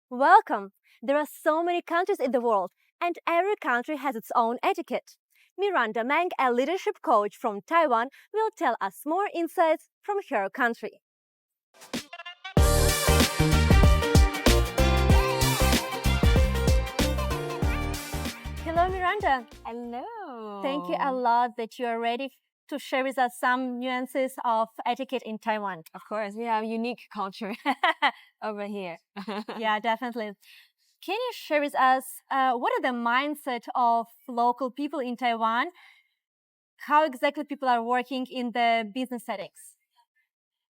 Welcome! There are so many countries in the world, and every country has its own etiquette. Miranda Meng, a leadership coach from Taiwan, will tell us more insights from her country. Hello, Miranda. Hello. Thank you a lot that you are ready to share with us some nuances of etiquette in Taiwan. Of course, we have unique culture over here. Yeah, definitely. Can you share with us what are the mindset of local people in Taiwan? How exactly people are working in the business settings?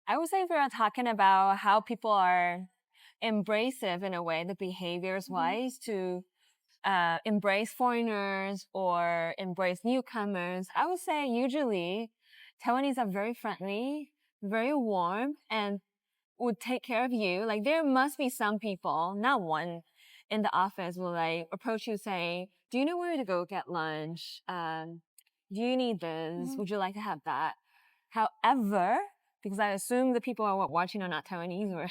I would say if we're talking about how people are embracive in a way, the behaviors wise to embrace foreigners or embrace newcomers, I would say usually Taiwanese are very friendly, very warm, and would take care of you. Like there must be some people, not one, in the office will like approach you saying, "Do you know where to go get lunch? Do you need this? Would you like to have that?" However, because I assume the people are watching are not Taiwanese, or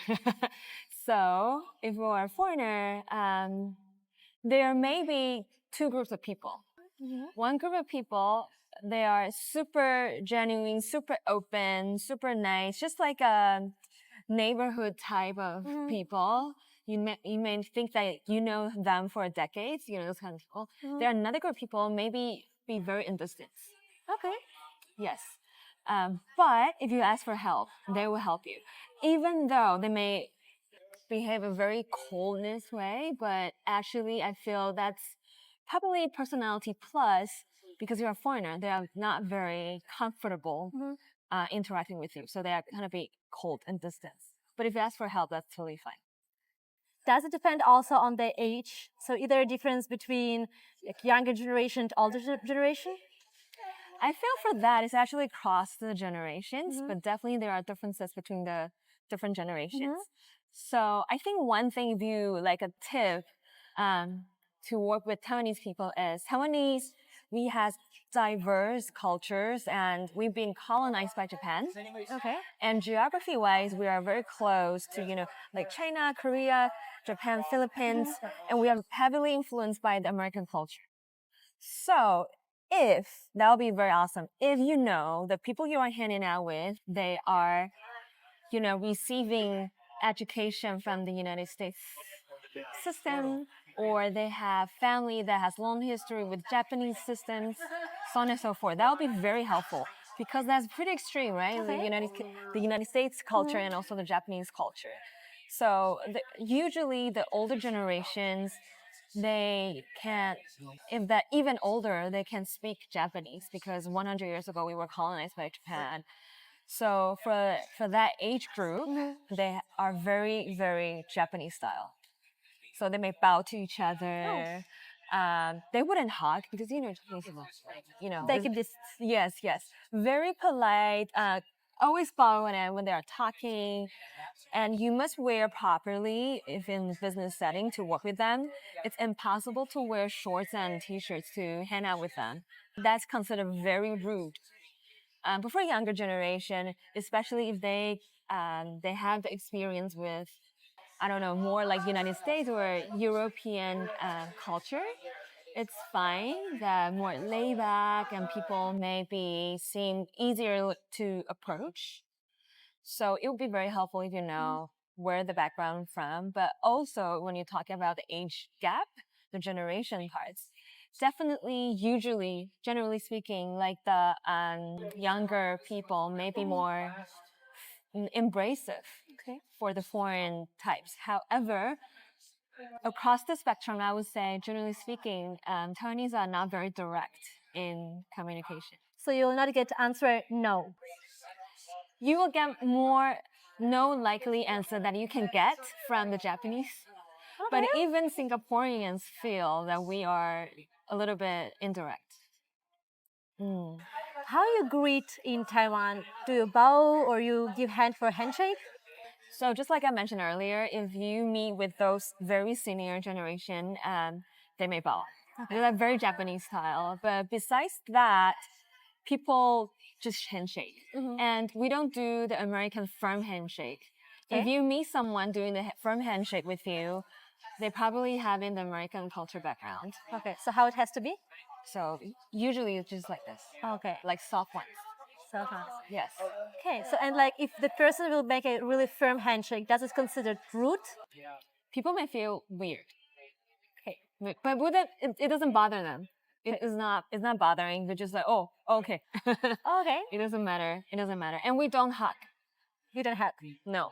so if you are a foreigner, there may be two groups of people. One group of people, they are super genuine, super open, super nice, just like a neighborhood type of people. You may think that you know them for decades, those kind of people. There are another group of people maybe be very in distance. Okay. Yes. But if you ask for help, they will help you. Even though they may behave a very coldness way, but actually I feel that's probably personality plus because you're a foreigner, they are not very comfortable interacting with you. So they are kind of be cold and distant. But if you ask for help, that's totally fine. Does it depend also on the age? So either a difference between like younger generation and older generation? I feel for that it's actually across the generations, but definitely there are differences between the different generations. So I think one thing, if you like a tip to work with Taiwanese people is Taiwanese, we have diverse cultures and we've been colonized by Japan. Okay. And geography wise, we are very close to, like China, Korea, Japan, Philippines, and we are heavily influenced by the American culture. So that would be very awesome. If you know the people you are hanging out with, they are, receiving education from the United States system, or they have family that has long history with Japanese systems, so on and so forth. That would be very helpful because that's pretty extreme, right? Okay. The United States culture and also the Japanese culture. So usually the older generations, they can't, if that even older, they can speak Japanese because 100 years ago we were colonized by Japan. So for that age group, they are very, very Japanese style. So they may bow to each other. They wouldn't hug because They can just yes, very polite. Always bow when they are talking, and you must wear properly if in business setting to work with them. It's impossible to wear shorts and t-shirts to hang out with them. That's considered very rude. But for younger generation, especially if they have the experience with, I don't know, more like United States or European culture, it's fine that more laid back and people maybe seem easier to approach. So it would be very helpful if you know where the background from, but also when you talk about the age gap, the generation parts, definitely, usually, generally speaking, like the younger people may be more embracive for the foreign types. However, across the spectrum, I would say, generally speaking, Taiwanese are not very direct in communication. so you will not get to answer no. You will get more no likely answer that you can get from the Japanese. But even Singaporeans feel that we are a little bit indirect. How you greet in Taiwan? Do you bow or you give hand for a handshake? So just like I mentioned earlier, if you meet with those very senior generation, they may bow. They're like very Japanese style. But besides that, people just handshake. And we don't do the American firm handshake. If you meet someone doing the firm handshake with you, They probably have in the American culture background. Okay, so how it has to be? So usually it's just like this, Okay, like soft ones. so fast. Yes. Okay, so and like if the person will make a really firm handshake, does it considered rude? People may feel weird. Okay. But with it doesn't bother them. It's not bothering. They're just like, oh, okay. Okay, It doesn't matter. It doesn't matter. And we don't hug. you don't hug. No.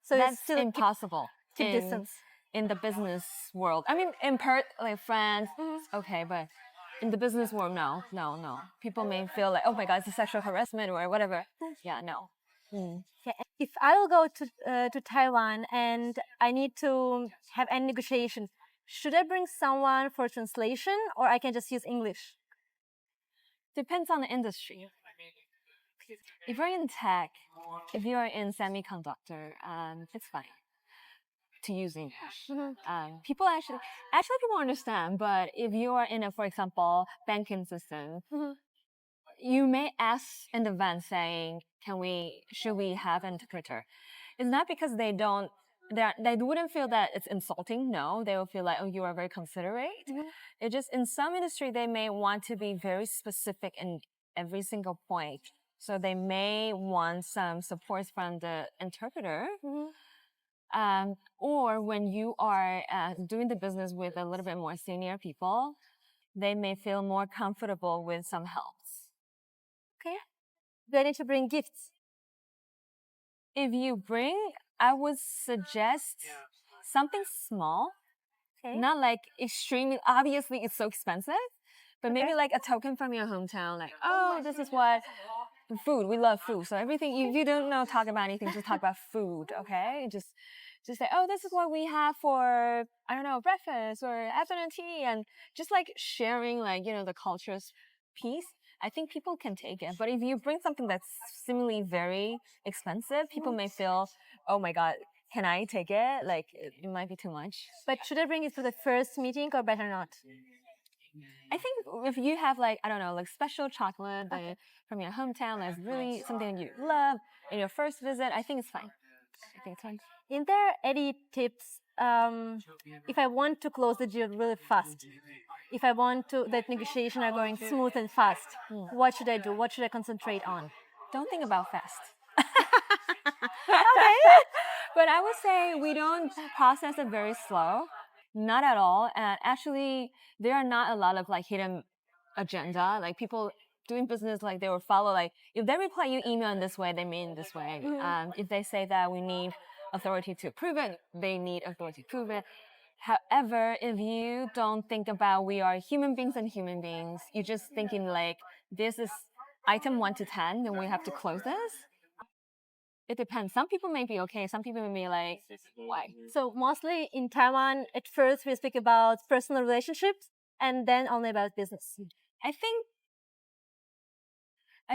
So That's it's still impossible. keep distance. In the business world. I mean, like friends, okay, but in the business world, no. People may feel like, oh my God, it's sexual harassment or whatever. Yeah, no. Yeah, if I will go to Taiwan and I need to have any negotiation, should I bring someone for translation or I can just use English? Depends on the industry. If you're in tech, if you're in semiconductor, it's fine to use English. People actually people understand, but if you are in a, for example, banking system, you may ask in advance saying, should we have an interpreter? It's not because they wouldn't feel that it's insulting. No, they will feel like, oh, you are very considerate. It just, in some industry, they may want to be very specific in every single point. So they may want some support from the interpreter. Or when you are doing the business with a little bit more senior people, they may feel more comfortable with some helps. Okay. Do I need to bring gifts? If you bring, I would suggest something small. Okay. Not like extremely, obviously it's so expensive, but maybe like a token from your hometown, like, oh, this is what, food, we love food. So everything, if you don't know, talk about anything, just talk about food, okay? Just say, oh, this is what we have for, I don't know, breakfast or afternoon tea, and just like sharing, like, the culture's piece. I think people can take it. But if you bring something that's seemingly very expensive, people may feel, oh my God, can I take it? Like, it might be too much. But should I bring it for the first meeting or better not? I think if you have like, I don't know, like special chocolate from your hometown, that's really something you love in your first visit, I think it's fine. Is there any tips if I want to close the deal really fast? If I want that negotiation are going smooth and fast, what should I do? What should I concentrate on? Don't think about fast. Okay. But I would say we don't process it very slow. Not at all. And actually, there are not a lot of like hidden agenda. Like people doing business, like they will follow, like if they reply you email in this way, they mean this way. If they say that we need authority to approve it, they need authority to approve it. However, if you don't think about we are human beings and human beings, you're just thinking like this is item 1 to 10 and we have to close this. It depends. Some people may be okay. Some people may be like, why? So mostly in Taiwan, at first we speak about personal relationships and then only about business. I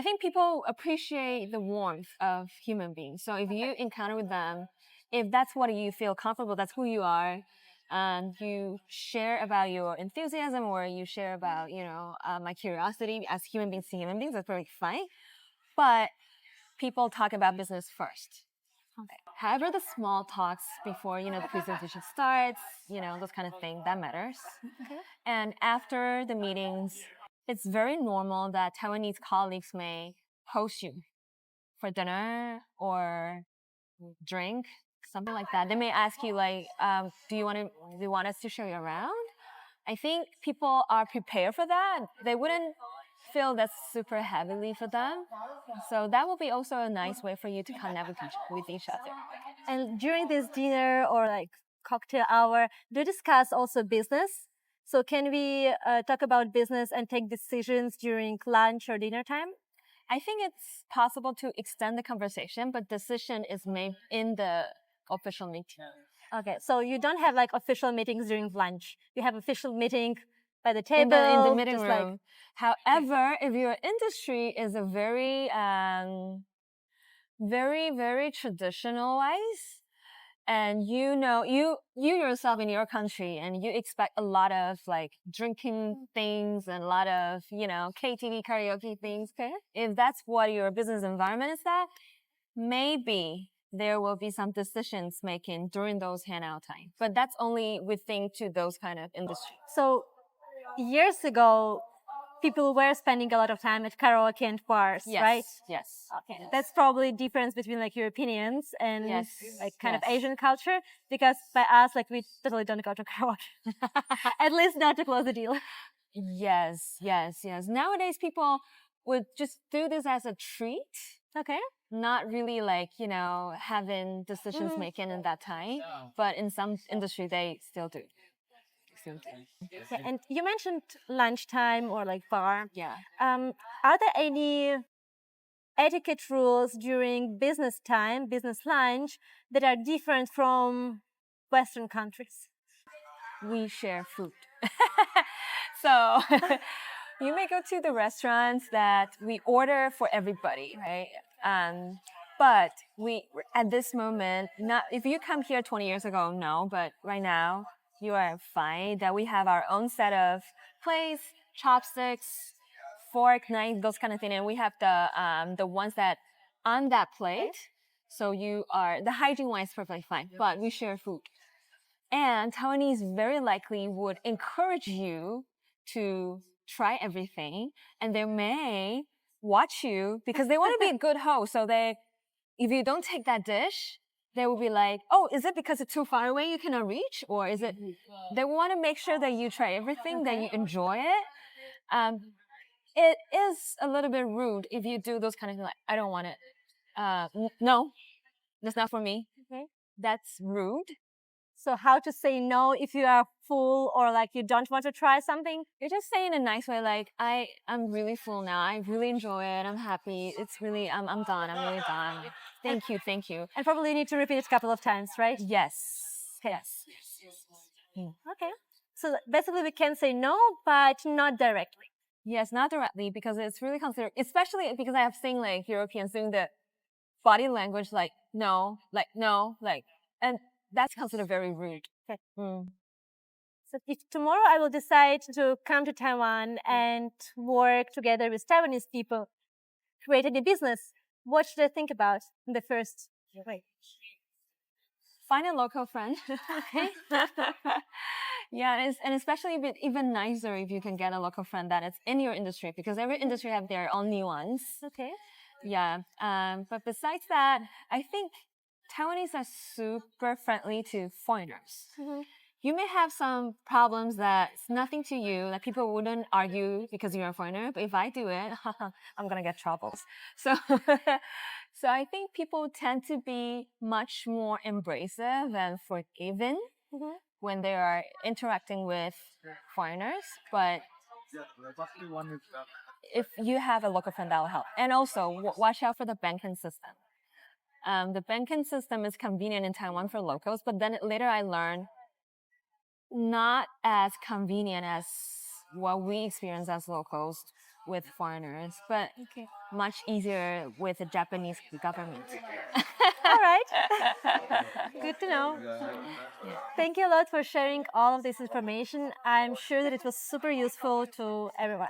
think people appreciate the warmth of human beings. So if you encounter with them, if that's what you feel comfortable, that's who you are, and you share about your enthusiasm or you share about, my curiosity as human beings to human beings, that's very fine. But people talk about business first. Okay. However, the small talks before, the presentation starts, those kind of things, that matters. Okay. And after the meetings, it's very normal that Taiwanese colleagues may host you for dinner or drink, something like that. They may ask you like, do you want us to show you around? I think people are prepared for that. They wouldn't feel that's super heavily for them. So that will be also a nice way for you to connect with each other. And during this dinner or like cocktail hour, do you discuss also business? So can we talk about business and take decisions during lunch or dinner time? I think it's possible to extend the conversation, but decision is made in the official meeting. Okay, so you don't have like official meetings during lunch. You have official meeting by the table in the meeting room. Like... However, if your industry is a very, very, very traditionalized, and you yourself in your country, and you expect a lot of like drinking things and a lot of, KTV karaoke things. Okay. If that's what your business environment is, that maybe there will be some decisions making during those hangout time. But that's only within to those kind of industry. So years ago, people were spending a lot of time at karaoke and bars, Yes, right? yes. Okay, that's probably difference between like Europeans and Yes, like kind of yes. Asian culture, because by us, like we totally don't go to karaoke, at least not to close the deal. Yes, yes, yes. Nowadays, people would just do this as a treat, Okay. not really like, having decisions making in that time. But in some industry, they still do. Yeah, and you mentioned lunchtime or like bar. Yeah. Are there any etiquette rules during business time, business lunch, that are different from Western countries? We share food. So you may go to the restaurants that we order for everybody, right? But we, at this moment, not if you come here 20 years ago, no, but right now you are fine that we have our own set of plates, chopsticks, fork, knife, those kind of things, and we have the ones that on that plate. So the hygiene wise perfectly fine, but we share food. And Taiwanese very likely would encourage you to try everything, and they may watch you because they want to be a good host. So if you don't take that dish, they will be like, "Oh, is it because it's too far away you cannot reach, or is it?" They want to make sure that you try everything, that you enjoy it. It is a little bit rude if you do those kind of things. Like, I don't want it. No, that's not for me. Okay. That's rude. So how to say no if you are full or like you don't want to try something? You're just saying in a nice way, like, I'm really full now. I really enjoy it. I'm happy. It's really, I'm done. I'm really done. Thank you. Thank you. And probably need to repeat it a couple of times, right? Yes. Okay. Yes. Okay. So basically we can say no, but not directly. Yes, not directly, because it's really considered, especially because I have seen like Europeans doing the body language, like, no, and that's considered very rude. Okay. So if tomorrow I will decide to come to Taiwan and work together with Taiwanese people, create a business, what should I think about in the first way? Find a local friend. Okay. Yeah, and especially even nicer if you can get a local friend that is in your industry, because every industry have their own nuance. Okay. Yeah. But besides that, I think Taiwanese are super friendly to foreigners. You may have some problems that's nothing to you, like people wouldn't argue because you're a foreigner, but if I do it, I'm gonna get troubles. So, so I think people tend to be much more embracive and forgiving when they are interacting with foreigners. But if you have a local friend, that will help. And also, watch out for the banking system. The banking system is convenient in Taiwan for locals, but then later I learned not as convenient as what we experience as locals with foreigners, but much easier with the Japanese government. All right. Good to know. Thank you a lot for sharing all of this information. I'm sure that it was super useful to everyone.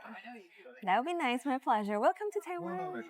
That would be nice. My pleasure. Welcome to Taiwan.